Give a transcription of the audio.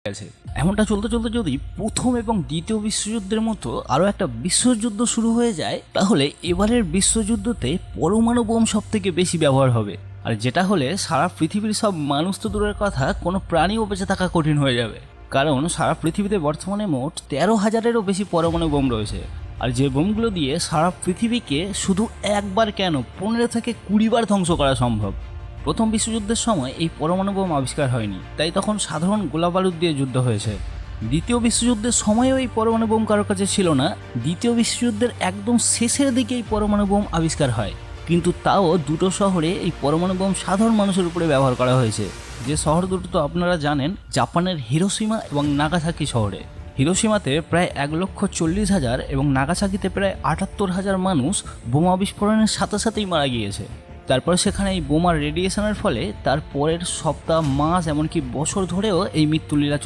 গেছে। এমনটা চলতে চলতে যদি প্রথম এবং দ্বিতীয় বিশ্বযুদ্ধের মতো আরও একটা বিশ্বযুদ্ধ শুরু হয়ে যায়, তাহলে এবারের বিশ্বযুদ্ধতে পরমাণু বোম সব থেকে বেশি ব্যবহার হবে। আর যেটা হলে সারা পৃথিবীর সব মানুষ তো দূরের কথা, কোনো প্রাণীও বেঁচে থাকা কঠিন হয়ে যাবে। কারণ সারা পৃথিবীতে বর্তমানে মোট 13,000-এরও বেশি পরমাণু বোম রয়েছে। আর যে বোমগুলো দিয়ে সারা পৃথিবীকে শুধু একবার কেন 15 থেকে 20 বার ধ্বংস করা সম্ভব। প্রথম বিশ্বযুদ্ধের সময় এই পরমাণু বোম আবিষ্কার হয়নি, তাই তখন সাধারণ গোলাবারুদ দিয়ে যুদ্ধ হয়েছে। দ্বিতীয় বিশ্বযুদ্ধের সময়ও এই পরমাণু বোম কারোর কাছে ছিল না। দ্বিতীয় বিশ্বযুদ্ধের একদম শেষের দিকে এই পরমাণু বোম আবিষ্কার হয়, কিন্তু তাও দুটো শহরে এই পরমাণু বোম সাধারণ মানুষের উপরে ব্যবহার করা হয়েছে। যে শহর দুটো তো আপনারা জানেন, জাপানের হিরোশিমা এবং নাগাসাকি শহরে। হিরোশিমাতে প্রায় 1,40,000 এবং নাগাসাকিতে প্রায় 78,000 মানুষ বোমা বিস্ফোরণের সাথে সাথেই মারা গিয়েছে। তারপর সেখানে এই বোমার রেডিয়েশনের ফলে তার পরের সপ্তাহ, মাস, এমনকি বছর ধরেও এই মৃত্যুলীলা চলতে